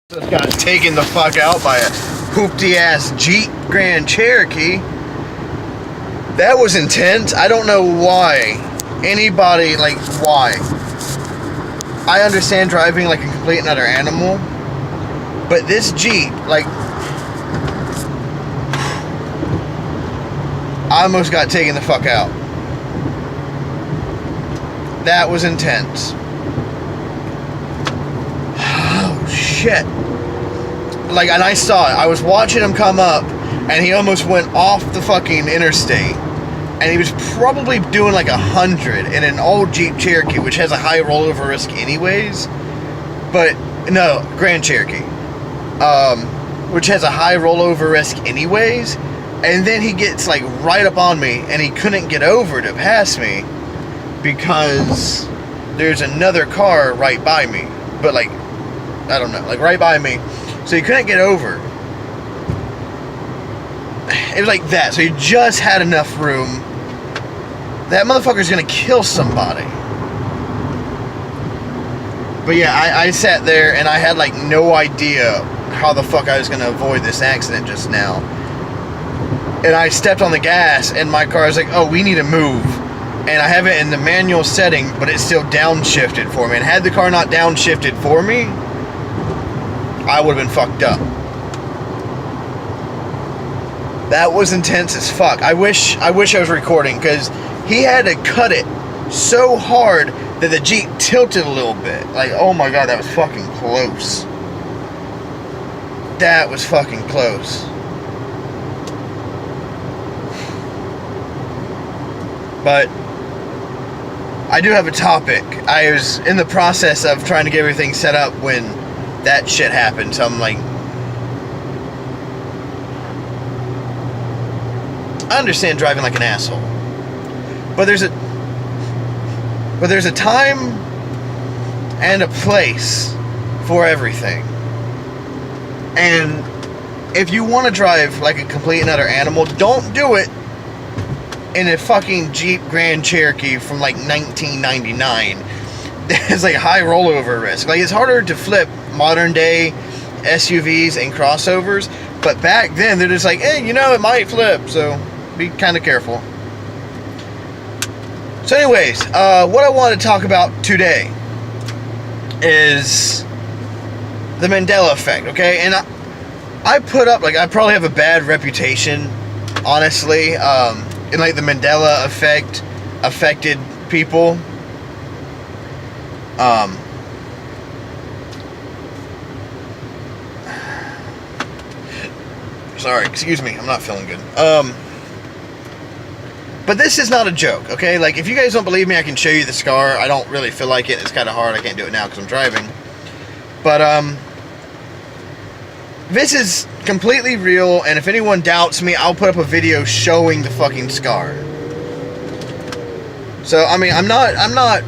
Just got taken the fuck out by a hoopty ass Jeep Grand Cherokee. That was intense. I don't know why anybody, like, why. I understand driving like a complete and utter animal, but this Jeep, like, I almost got taken the fuck out. That was intense. Oh shit. Like, and I saw it. I was watching him come up, and he almost went off the fucking interstate. And he was probably doing like 100 in an old Jeep Cherokee, which has a high rollover risk anyways. But, no, Grand Cherokee. Which has a high rollover risk anyways. And then he gets like right up on me, and he couldn't get over to pass me because there's another car right by me. But like, I don't know, like right by me. So he couldn't get over. It was like that. So he just had enough room. That motherfucker's gonna kill somebody. But yeah, I sat there and I had like no idea how the fuck I was gonna avoid this accident just now. And I stepped on the gas and my car was like, oh, we need to move. And I have it in the manual setting, but it's still downshifted for me. And had the car not downshifted for me, I would have been fucked up. That was intense as fuck. I wish I was recording, because he had to cut it so hard that the Jeep tilted a little bit. Like, oh my god, that was fucking close. That was fucking close. But I do have a topic. I was in the process of trying to get everything set up when that shit happened, so I'm like, I understand driving like an asshole, but there's a time and a place for everything. And if you want to drive like a complete and utter animal, don't do it in a fucking Jeep Grand Cherokee from like 1999. There's like high rollover risk. Like, it's harder to flip modern day SUVs and crossovers, but back then they're just like, hey, you know, it might flip, so be kind of careful. So anyways, what I want to talk about today is the Mandela effect, okay? And I put up, like, I probably have a bad reputation, honestly, and like the Mandela effect affected people. Sorry, excuse me, I'm not feeling good. But this is not a joke, okay? Like, if you guys don't believe me, I can show you the scar. I don't really feel like it. It's kind of hard. I can't do it now because I'm driving. But, this is completely real, and if anyone doubts me, I'll put up a video showing the fucking scar. So, I mean, I'm not,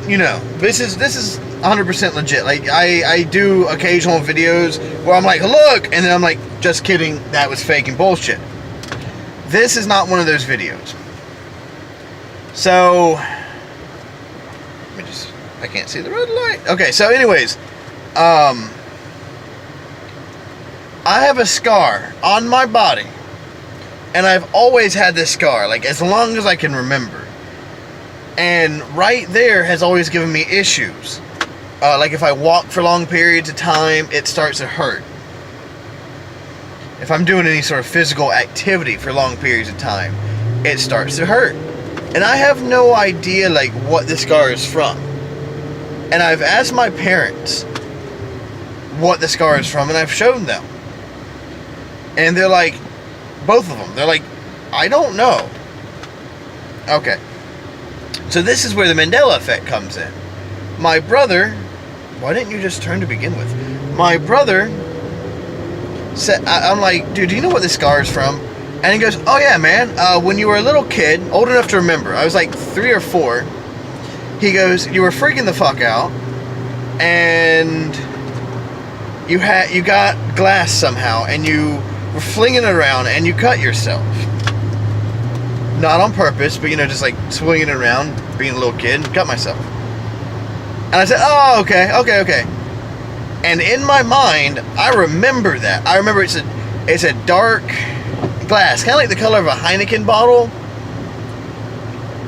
you know, this is 100% legit. Like, I do occasional videos where I'm like, look, and then I'm like, just kidding, that was fake and bullshit. This is not one of those videos. So, let me just, I can't see the red light. Okay, so anyways, I have a scar on my body, and I've always had this scar, like, as long as I can remember. And right there has always given me issues. Like, if I walk for long periods of time, it starts to hurt. If I'm doing any sort of physical activity for long periods of time, it starts to hurt. And I have no idea, like, what the scar is from. And I've asked my parents what the scar is from, and I've shown them. And they're like, both of them, they're like, I don't know. Okay. So this is where the Mandela effect comes in. My brother, why didn't you just turn to begin with? My brother said, I'm like, dude, do you know what this scar is from? And he goes, oh yeah, man, when you were a little kid, old enough to remember, I was like 3 or 4, he goes, you were freaking the fuck out, and you got glass somehow, and you were flinging it around, and you cut yourself. Not on purpose, but, you know, just like swinging it around, being a little kid, cut myself. And I said, oh, okay. And in my mind, I remember that. I remember it's a dark glass, kind of like the color of a Heineken bottle.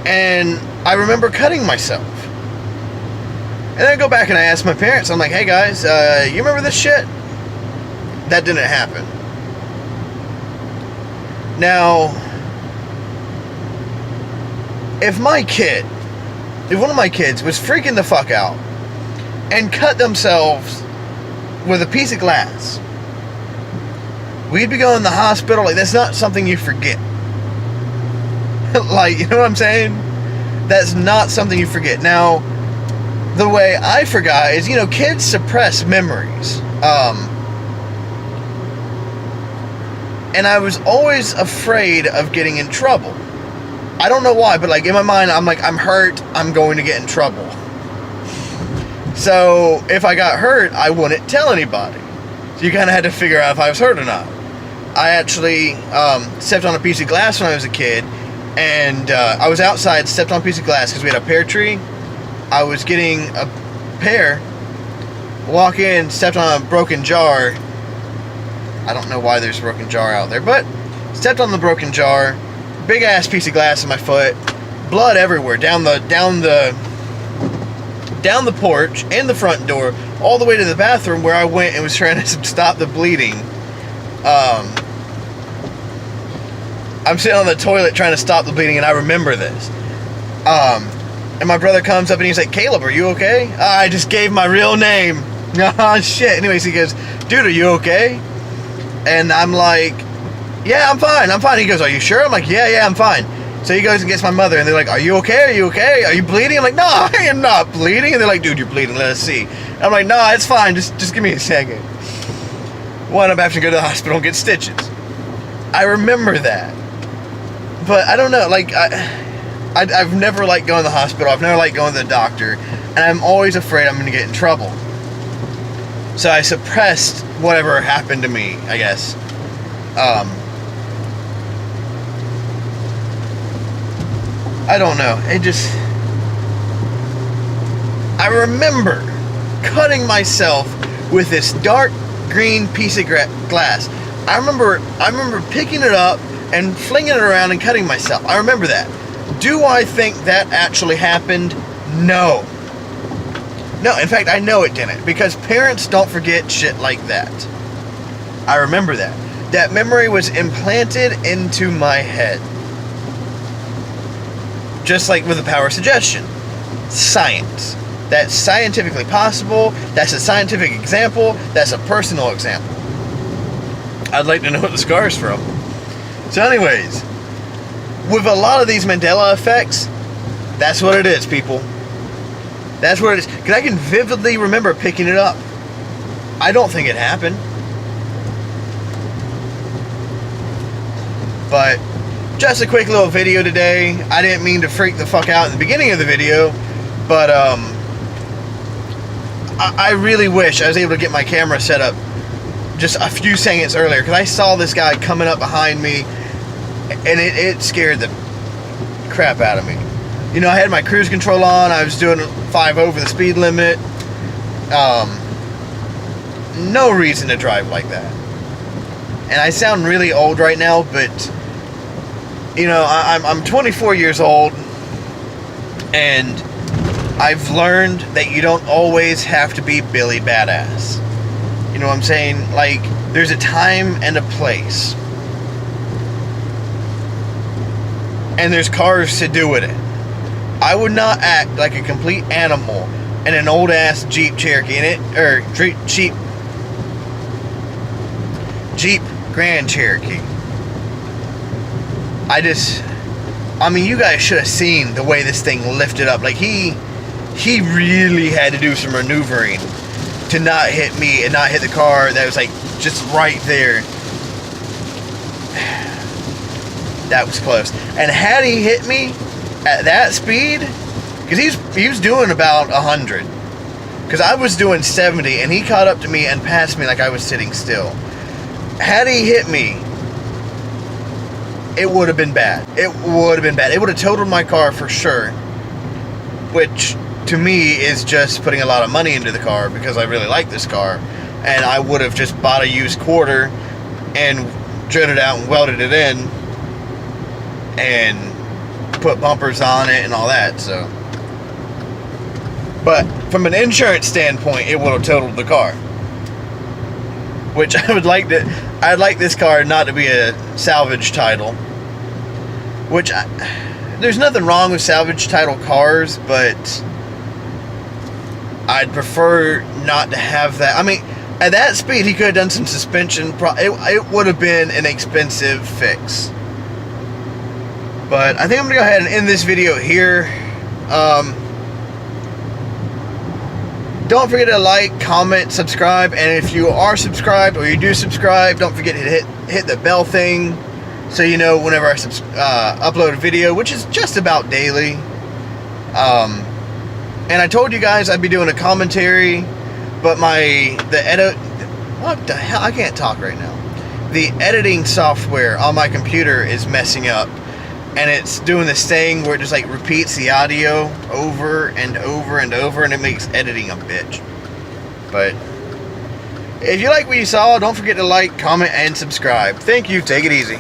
And I remember cutting myself. And then I go back and I ask my parents, I'm like, hey guys, you remember this shit? That didn't happen. Now, if one of my kids was freaking the fuck out and cut themselves with a piece of glass, we'd be going to the hospital. Like, that's not something you forget. Like, you know what I'm saying? That's not something you forget. Now, the way I forgot is, kids suppress memories. And I was always afraid of getting in trouble. I don't know why, but like in my mind, I'm like, I'm hurt, I'm going to get in trouble. So if I got hurt, I wouldn't tell anybody. So you kind of had to figure out if I was hurt or not. I actually stepped on a piece of glass when I was a kid, and I was outside, stepped on a piece of glass because we had a pear tree. I was getting a pear, walk in, stepped on a broken jar. I don't know why there's a broken jar out there, but stepped on the broken jar, big ass piece of glass in my foot, blood everywhere, down the porch and the front door, all the way to the bathroom where I went and was trying to stop the bleeding. I'm sitting on the toilet trying to stop the bleeding, and I remember this. And my brother comes up and he's like, Caleb, are you okay? I just gave my real name. Oh shit. Anyways, he goes, dude, are you okay? And I'm like, yeah, I'm fine. He goes, are you sure? I'm like, yeah, I'm fine. So he goes and gets my mother, and they're like, are you okay? Are you bleeding? I'm like, no, I am not bleeding. And they're like, dude, you're bleeding, let us see. I'm like, no, it's fine, just give me a second. One, I'm having to go to the hospital and get stitches. I remember that. But I don't know, like, I've never liked going to the hospital. I've never liked going to the doctor. And I'm always afraid I'm going to get in trouble. So I suppressed whatever happened to me, I guess. I don't know. I remember cutting myself with this dark green piece of glass. I remember picking it up and flinging it around and cutting myself. I remember that. Do I think that actually happened? No. No, in fact, I know it didn't, because parents don't forget shit like that. I remember that. That memory was implanted into my head. Just like with the power of suggestion. Science. That's scientifically possible. That's a scientific example. That's a personal example. I'd like to know what the scar is from. So anyways, with a lot of these Mandela effects, that's what it is, people. That's what it is. Because I can vividly remember picking it up. I don't think it happened. But just a quick little video today. I didn't mean to freak the fuck out in the beginning of the video, but I really wish I was able to get my camera set up just a few seconds earlier, because I saw this guy coming up behind me, and it scared the crap out of me. You know, I had my cruise control on. I was doing 5 over the speed limit. No reason to drive like that. And I sound really old right now, but you know, I'm 24 years old, and I've learned that you don't always have to be Billy Badass. You know what I'm saying? Like, there's a time and a place. And there's cars to do it in. I would not act like a complete animal in an old-ass Jeep Cherokee Jeep Grand Cherokee. I mean, you guys should have seen the way this thing lifted up. Like, he really had to do some maneuvering to not hit me and not hit the car that was, like, just right there. That was close. And had he hit me at that speed, because he was doing about 100, because I was doing 70, and he caught up to me and passed me like I was sitting still. Had he hit me, it would have been bad. It would have been bad. It would have totaled my car for sure, which to me is just putting a lot of money into the car because I really like this car, and I would have just bought a used quarter and drilled it out and welded it in and put bumpers on it and all that. So, but from an insurance standpoint, it would have totaled the car, which I'd like this car not to be a salvage title, which there's nothing wrong with salvage title cars, but I'd prefer not to have that. I mean, at that speed, he could have done some suspension. It would have been an expensive fix. But I think I'm going to go ahead and end this video here. Don't forget to like, comment, subscribe. And if you are subscribed or you do subscribe, don't forget to hit the bell thing so you know whenever I upload a video, which is just about daily. And I told you guys I'd be doing a commentary, but what the hell? I can't talk right now. The editing software on my computer is messing up, and it's doing this thing where it just like repeats the audio over and over and over, and it makes editing a bitch. But if you like what you saw, don't forget to like, comment, and subscribe. Thank you. Take it easy.